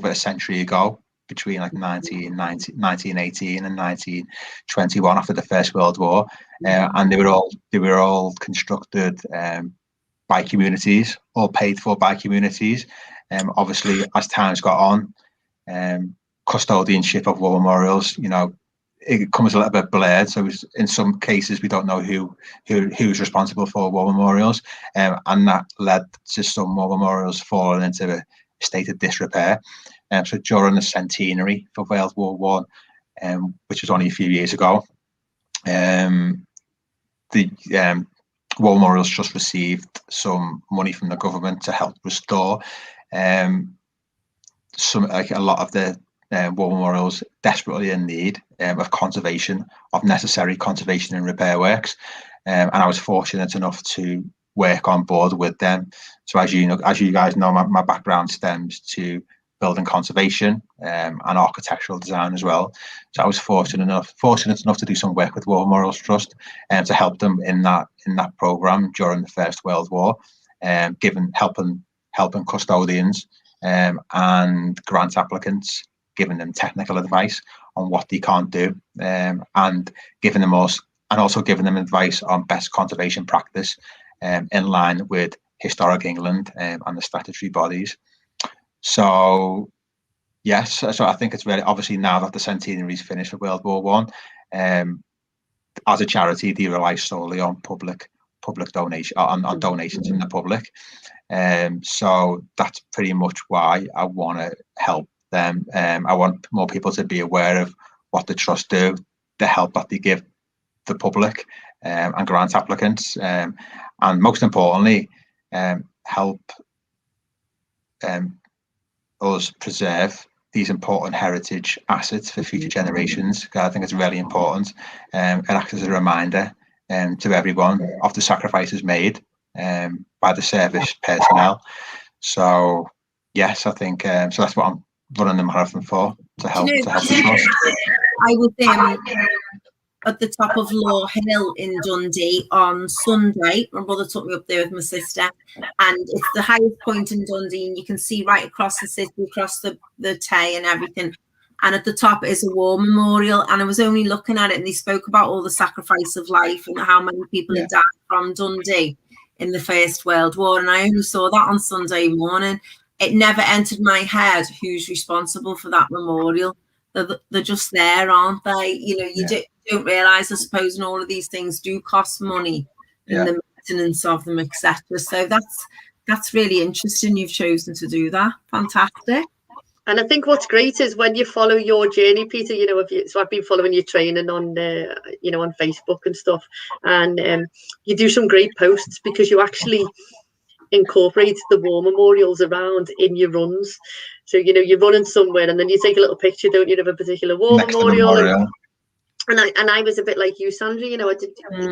a century ago, between like 1918 and 1921 after the First World War, and they were all constructed by communities, all paid for by communities. Obviously, as time's got on, custodianship of war memorials, it comes a little bit blurred. So in some cases we don't know who's responsible for war memorials, and that led to some war memorials falling into a state of disrepair. So during the centenary for World War One, which was only a few years ago, the War Memorials Trust received some money from the government to help restore a lot of the war memorials desperately in need of necessary conservation and repair works, and I was fortunate enough to work on board with them. So as you guys know, my background stems to building conservation and architectural design as well. So I was fortunate enough to do some work with War Memorials Trust and to help them in that program during the First World War, helping custodians and grant applicants, giving them technical advice on what they can't do, and also giving them advice on best conservation practice in line with Historic England and the statutory bodies. So yes, so I think it's really, obviously now that the centenary is finished for World War One, as a charity they rely solely on public donation, on donations from the public. So that's pretty much why I want to help them. I want more people to be aware of what the trust do, the help that they give the public and grant applicants, and most importantly, help us preserve these important heritage assets for future generations. I think it's really important. It acts as a reminder to everyone of the sacrifices made by the service personnel. So yes, I think so that's what I'm running the marathon for, to help the trust. at the top of Law Hill in Dundee on Sunday. My brother took me up there with my sister, and it's the highest point in Dundee, and you can see right across the city, across the Tay and everything. And at the top is a war memorial, and I was only looking at it, and they spoke about all the sacrifice of life and how many people had died from Dundee in the First World War, and I only saw that on Sunday morning. It never entered my head who's responsible for that memorial. They're just there, aren't they? You know, you don't realise, I suppose, and all of these things do cost money in the maintenance of them, etc. So that's really interesting. You've chosen to do that. Fantastic. And I think what's great is when you follow your journey, Peter. You know, so I've been following your training on, you know, on Facebook and stuff, and you do some great posts because you actually incorporate the war memorials around in your runs. So, you know, you're running somewhere and then you take a little picture, don't you, of a particular war memorial. And I was a bit like you, Sandra, you know, it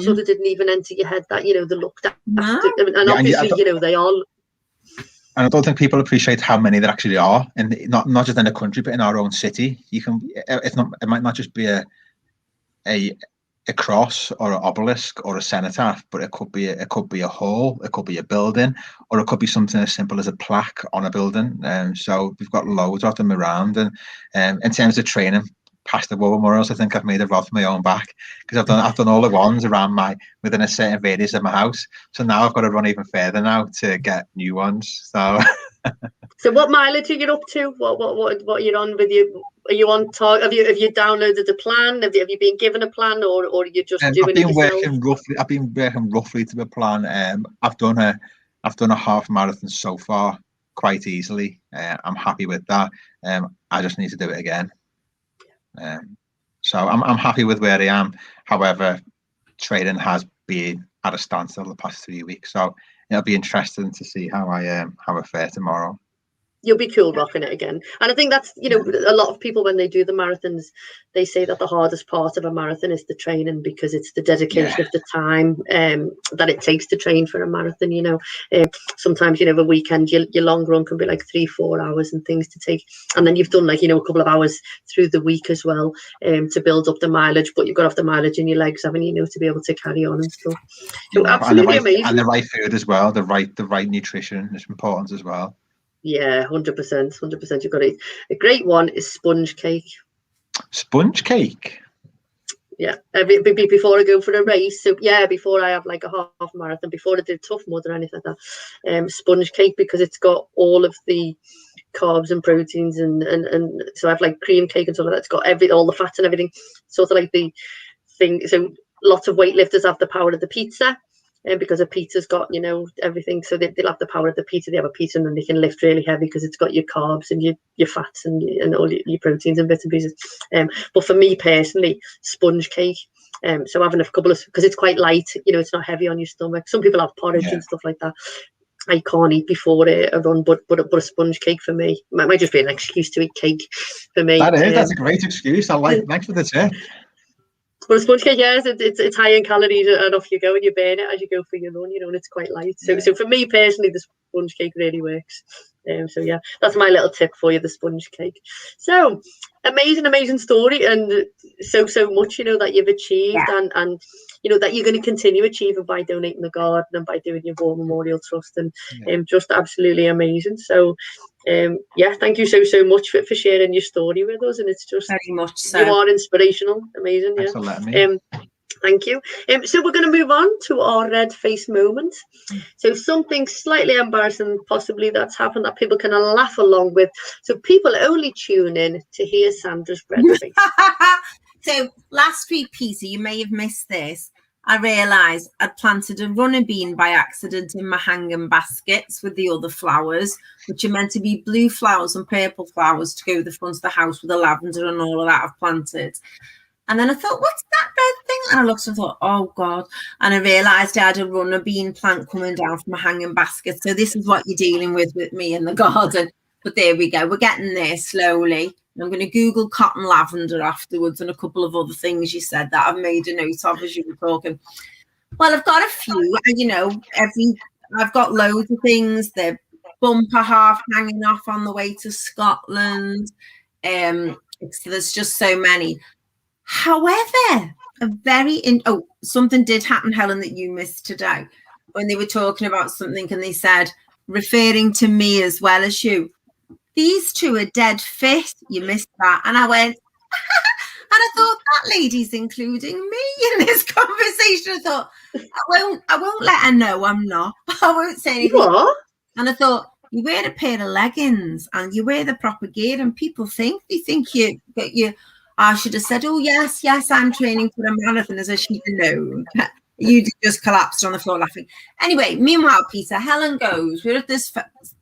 sort of didn't even enter your head that, you know, they looked at, and obviously, you know, they are. And I don't think people appreciate how many there actually are, and not just in the country, but in our own city. You can, it might not just be a cross or an obelisk or a cenotaph, but it could be a hall, it could be a building, or it could be something as simple as a plaque on a building. So we've got loads of them around, and in terms of training past the war memorials, I think I've made a rod for my own back, because I've done all the ones around within a certain radius of my house. So now I've got to run even further now to get new ones. So. So what mileage are you up to? What you're on with you? Are you on target? Have you downloaded a plan? Have you been given a plan, or are you just doing it yourself? I've been working roughly to the plan. I've done a half marathon so far quite easily. I'm happy with that. I just need to do it again. So I'm happy with where I am. However, training has been at a standstill the past 3 weeks, so it'll be interesting to see how I fare tomorrow. You'll be cool rocking it again. And I think that's, you know, a lot of people when they do the marathons, they say that the hardest part of a marathon is the training, because it's the dedication of the time that it takes to train for a marathon. You know, sometimes, you know, the weekend, your long run can be like 3-4 hours and things to take. And then you've done like, you know, a couple of hours through the week as well to build up the mileage, but you've got off the mileage in your legs, haven't you, know, to be able to carry on and stuff. So absolutely amazing. And the right food as well, the right nutrition is important as well. Yeah, 100%. You've got it. A great one is sponge cake. Sponge cake? Yeah, before I go for a race. So yeah, before I have like a half marathon, before I do Tough Mud or anything like that, sponge cake, because it's got all of the carbs and proteins, and so I have like cream cake and stuff like that. It's got all the fats and everything. Sort of like the thing. So lots of weightlifters have the power of the pizza. Because a pizza's got, you know, everything, so they'll have the power of the pizza. They have a pizza and then they can lift really heavy because it's got your carbs and your fats and all your proteins and bits and pieces. But for me personally, sponge cake. So having a couple of, because it's quite light, you know, it's not heavy on your stomach. Some people have porridge and stuff like that. I can't eat before a run, but a sponge cake for me might just be an excuse to eat cake for me. That's a great excuse. Thanks for the tip. But a sponge cake, yes, it's high in calories, and off you go, and you burn it as you go for your run, you know, and it's quite light. So for me personally, the sponge cake really works. So yeah, that's my little tip for you, the sponge cake. So amazing story, and so much, you know, that you've achieved, and you know that you're going to continue achieving by donating the garden and by doing your War Memorial Trust, and just absolutely amazing. So thank you so much for sharing your story with us, and it's just very much so. You are inspirational, amazing. Thanks for letting me. Thank you. So we're going to move on to our red face moment. So something slightly embarrassing possibly that's happened that people can laugh along with. So people only tune in to hear Sandra's red face. So last week, Peter, you may have missed this. I realised I'd planted a runner bean by accident in my hanging baskets with the other flowers, which are meant to be blue flowers and purple flowers to go to the front of the house with the lavender and all of that I've planted. And then I thought, what's that red thing? And I looked and thought, oh, God. And I realised I had a runner bean plant coming down from my hanging basket. So this is what you're dealing with me in the garden. But there we go. We're getting there slowly. I'm going to Google cotton lavender afterwards and a couple of other things you said that I've made a note of as you were talking. Well, I've got a few. You know, I've got loads of things. The bumper half hanging off on the way to Scotland. There's just so many. However, something did happen, Helen, that you missed today when they were talking about something, and they said, referring to me as well as you, these two are dead fit. You missed that. And I went, and I thought, that lady's including me in this conversation. I thought, I won't let her know I'm not. I won't say anything. What? And I thought, you wear a pair of leggings and you wear the proper gear, and people think I should have said, oh, yes, I'm training for a marathon, as I should have known. You just collapsed on the floor laughing. Anyway, meanwhile, Peter, Helen goes, we're at this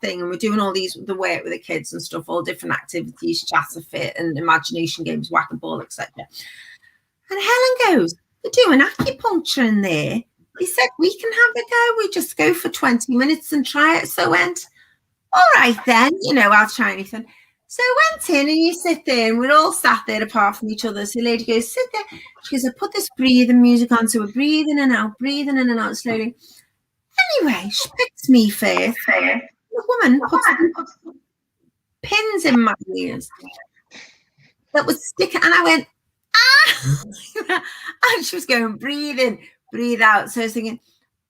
thing and we're doing all the work with the kids and stuff, all different activities, chatter fit and imagination games, whack-a-ball, etc. And Helen goes, we're doing acupuncture in there. He said, we can have a go. We just go for 20 minutes and try it. So I went, all right then, I'll try anything. So I went in and you sit there and we're all sat there apart from each other. So the lady goes, sit there. She goes, I put this breathing music on. So we're breathing in and out slowly. Anyway, she picks me first. The woman puts pins in my ears that was sticking. And I went, ah! And she was going, breathe in, breathe out. So I was thinking,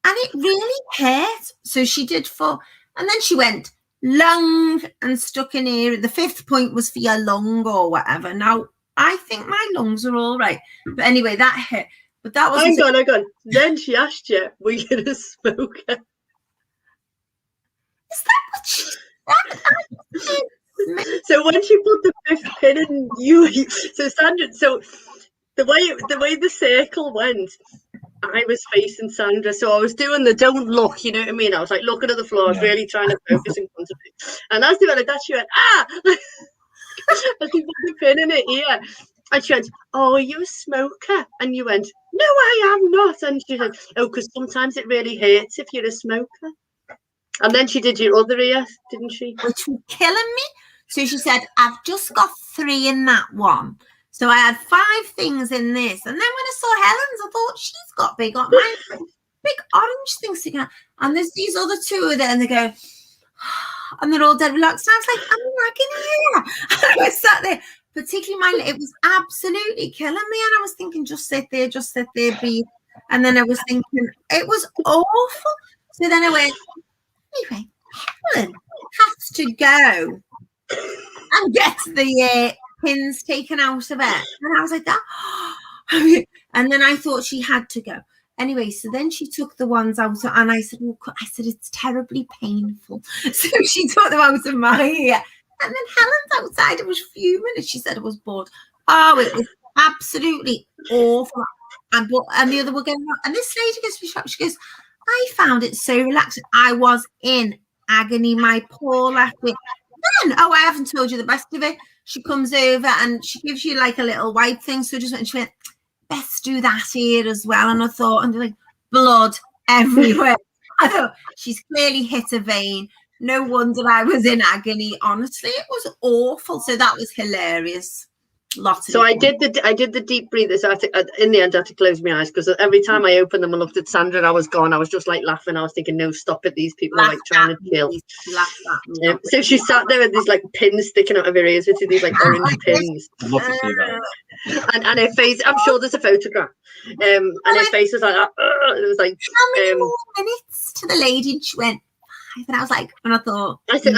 and it really hurt. So she did 4. And then she went, lung, and stuck in here. The 5th point was for your lung or whatever. Now, I think my lungs are all right. But anyway, that hit. But that was. Hang on. Then she asked you, were you a smoker? Is that what she said? So when she put the 5th pin in you, so Sandra, so the way the circle went, I was facing Sandra, so I was doing the don't look, you know what I mean? I was like looking at the floor, I was really trying to focus in front of me. And as they went like that, she went, ah! As she put the pin in her ear. And she went, oh, are you a smoker? And you went, no, I am not. And she said, oh, because sometimes it really hurts if you're a smoker. And then she did your other ear, didn't she? Which was killing me. So she said, I've just got 3 in that one. So I had 5 things in this. And then when I saw Helen's, I thought, she's got big orange things sticking out. And there's these other 2 there, and they go, and they're all dead relaxed. And I was like, I'm lagging here. And I was sat there, particularly it was absolutely killing me. And I was thinking, just sit there, breathe. And then I was thinking, it was awful. So then I went, anyway, Helen has to go and get the pins taken out of it. And I was like that. And then I thought she had to go. Anyway, so then she took the ones out, and I said, it's terribly painful. So she took them out of my ear. And then Helen's outside. It was fuming, and she said it was bored. Oh, it was absolutely awful. And the other were going, and this lady goes to me shop. She goes, I found it so relaxing. I was in agony. My poor left wing. Then, I haven't told you the best of it. She comes over and she gives you like a little wipe thing. So just went, she went, best do that here as well. And I thought, and like blood everywhere. I thought, she's clearly hit a vein. No wonder I was in agony. Honestly, it was awful. So that was hilarious. So I did the deep breathers. In the end, I had to close my eyes because every time I opened them and looked at Sandra and I was gone, I was just like laughing. I was thinking, no, stop it. These people are like trying to chill. So she sat there with these like pins sticking out of her ears, which are these like orange pins. I'd love to see that. And her face, I'm sure there's a photograph. And her face was like that. It was like how many more minutes to the lady? And she went 5, and I was like, and I thought, I said,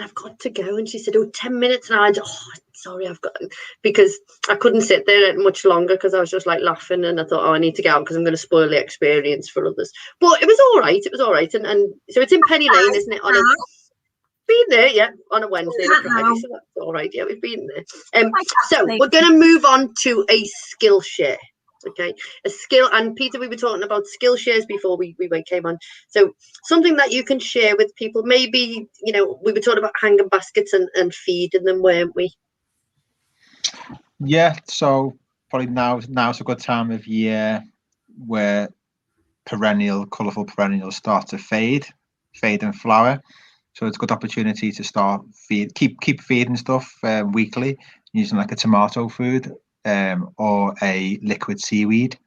I've got to go. And she said, 10 minutes. And I went, sorry, I've got, because I couldn't sit there much longer because I was just like laughing, and I thought, I need to get out because I'm going to spoil the experience for others. But it was all right. And so it's in Penny Lane, isn't it? Been there, yeah, on a Wednesday and a Friday, so that's all right. Yeah, we've been there. So we're going to move on to a skill share. Okay, a skill, and Peter, we were talking about skill shares before we came on. So something that you can share with people. Maybe, we were talking about hanging baskets and feeding them, weren't we? Yeah, so probably now's a good time of year where colourful perennials start to fade and flower. So it's a good opportunity to start keep feeding stuff weekly using like a tomato food or a liquid seaweed.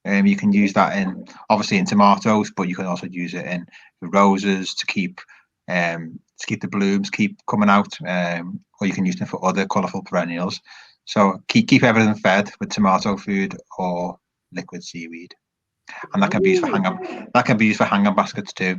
You can use that obviously in tomatoes, but you can also use it in the roses to keep the blooms keep coming out, or you can use them for other colourful perennials. So keep everything fed with tomato food or liquid seaweed, and that can be used for hanging baskets too.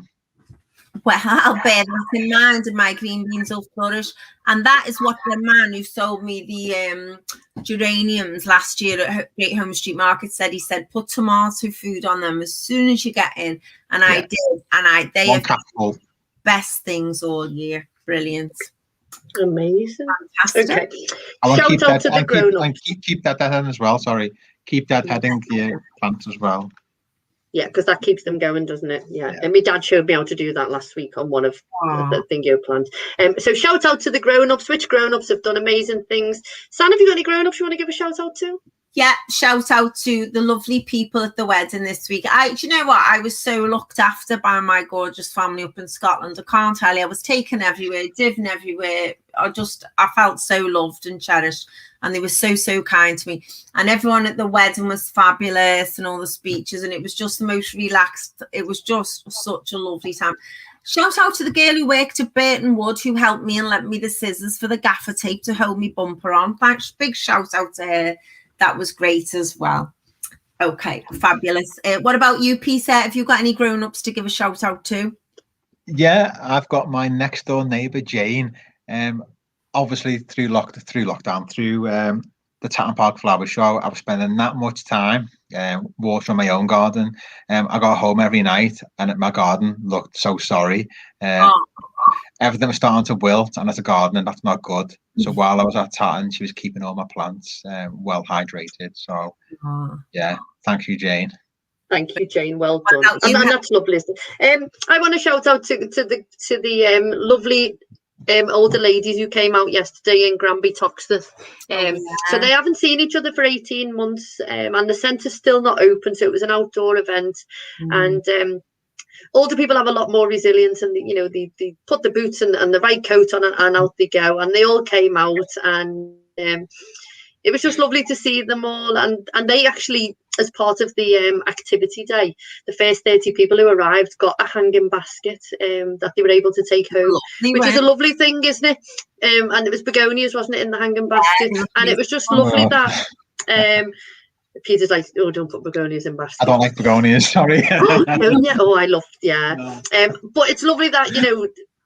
Well, I'll bear that in mind, and my green beans will flourish. And that is what the man who sold me the geraniums last year at Great Home Street Market said. He said, put tomato food on them as soon as you get in. And I did. And they have the best things all year. Brilliant. Amazing. Fantastic. Okay. Shout out to the grown-ups. Keep that heading as well. Sorry. Keep that heading to your plants as well. Yeah, because that keeps them going, doesn't it? Yeah. And my dad showed me how to do that last week on one of the Thingo plants. So shout out to the grown-ups. Which grown-ups have done amazing things? San, have you got any grown-ups you want to give a shout out to? Yeah, shout out to the lovely people at the wedding this week. Do you know what? I was so looked after by my gorgeous family up in Scotland. I can't tell you. I was taken everywhere, driven everywhere. I felt so loved and cherished. And they were so, so kind to me. And everyone at the wedding was fabulous, and all the speeches. And it was just the most relaxed. It was just such a lovely time. Shout out to the girl who worked at Burton Wood, who helped me and lent me the scissors for the gaffer tape to hold me bumper on. Thanks. Big shout out to her. That was great as well. Okay, fabulous. What about you, Peter? Have you got any grown-ups to give a shout out to? Yeah, I've got my next door neighbour, Jane. Obviously, through lockdown, through the Tatton Park Flower Show, I was spending that much time watering my own garden. I got home every night, and my garden looked so sorry. Everything was starting to wilt, and as a gardener, that's not good. So while I was at Tatton, she was keeping all my plants well hydrated. So yeah, thank you, Jane. Thank you, Jane. Well done. And that's lovely. I want to shout out to the lovely older ladies who came out yesterday in Granby, Toxteth. So they haven't seen each other for 18 months, and the centre's still not open. So it was an outdoor event, and older people have a lot more resilience, and they put the boots and the right coat on, and out they go. And they all came out, and it was just lovely to see them all. And they actually, as part of the activity day, the first 30 people who arrived got a hanging basket that they were able to take home, which is a lovely thing, isn't it? And it was begonias, wasn't it, in the hanging basket? And it was just lovely that Peter's like, oh, don't put begonias in baskets. I don't like begonias, sorry. I loved, but it's lovely that,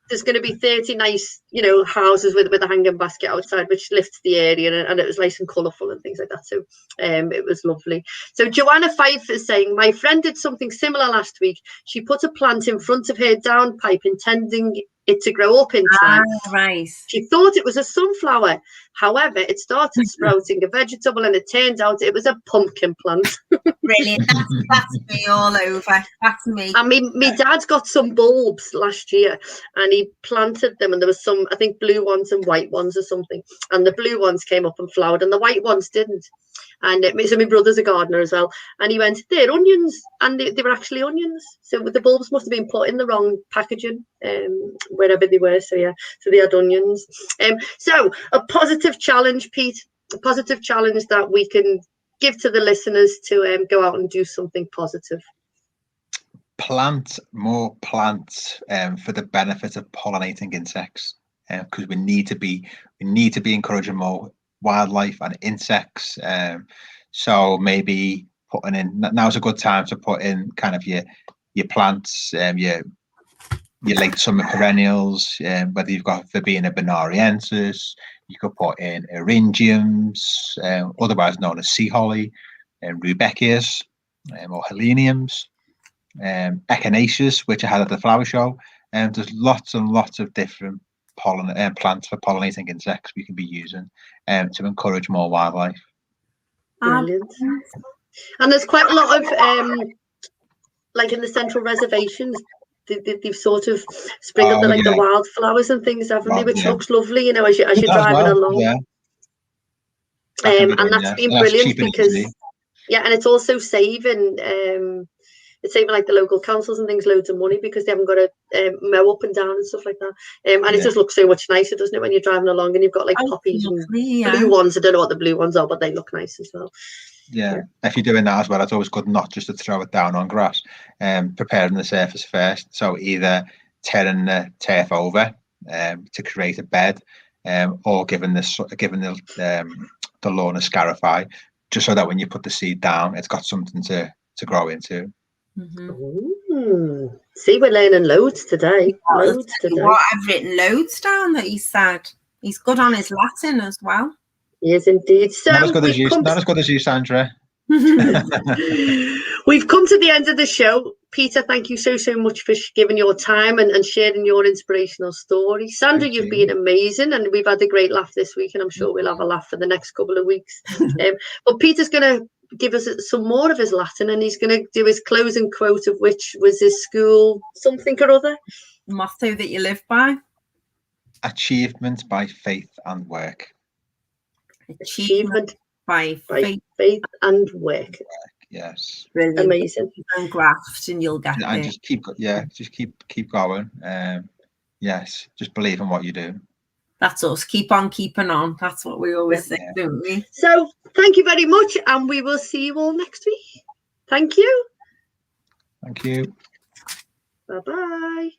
there's going to be 30 nice, houses with a hanging basket outside, which lifts the area, and it was nice and colourful and things like that. So it was lovely. So Joanna Fife is saying, my friend did something similar last week. She put a plant in front of her downpipe, intending it to grow up in time. Right. She thought it was a sunflower. However, it started sprouting a vegetable, and it turned out it was a pumpkin plant. Brilliant. That's me all over. That's me. I mean, my dad got some bulbs last year, and he planted them, and there was some, I think, blue ones and white ones or something. And the blue ones came up and flowered, and the white ones didn't. And so my brother's a gardener as well, and he went, they're onions, and they were actually onions. So the bulbs must have been put in the wrong packaging, wherever they were. So yeah, so they had onions. So a positive challenge, Pete, a positive challenge that we can give to the listeners to go out and do something positive. Plant more plants for the benefit of pollinating insects, because we need to be encouraging more wildlife and insects. So maybe putting in, now's a good time to put in kind of your plants, your late summer perennials, whether you've got Verbena bonariensis, you could put in eryngiums, otherwise known as sea holly, rudbeckias, or heleniums, echinaceas, which I had at the flower show. There's lots and lots of different plants for pollinating insects we can be using to encourage more wildlife. Brilliant. And there's quite a lot of like in the central reservations, they've sort of sprinkled the wildflowers and things, haven't they, which looks lovely, as you're driving along. And that's been brilliant because and it's also saving like the local councils and things loads of money, because they haven't got to mow up and down and stuff like that. And it just looks so much nicer, doesn't it, when you're driving along and you've got like poppies and blue ones. I don't know what the blue ones are, but they look nice as well. Yeah, if you're doing that as well, it's always good not just to throw it down on grass, preparing the surface first. So either tearing the turf over to create a bed, or giving the the lawn of Scarify, just so that when you put the seed down, it's got something to grow into. Ooh. See, we're learning loads today. Loads today. What, I've written loads down that he said. He's good on his Latin as well. He is indeed. So not as good as you, Sandra. We've come to the end of the show. Peter, thank you so much for giving your time and sharing your inspirational story. Sandra, you've been amazing, and we've had a great laugh this week, and I'm sure we'll have a laugh for the next couple of weeks. But Peter's going to give us some more of his Latin, and he's going to do his closing quote, of which was his school something or other. Motto that you live by? Achievement by faith and work. Achievement by faith and work. Yes. Brilliant. Amazing. And graft, and you'll get and there. just keep going. Yes, just believe in what you do. That's us. Keep on keeping on. That's what we always say, don't we? So thank you very much, and we will see you all next week. Thank you. Thank you. Bye-bye.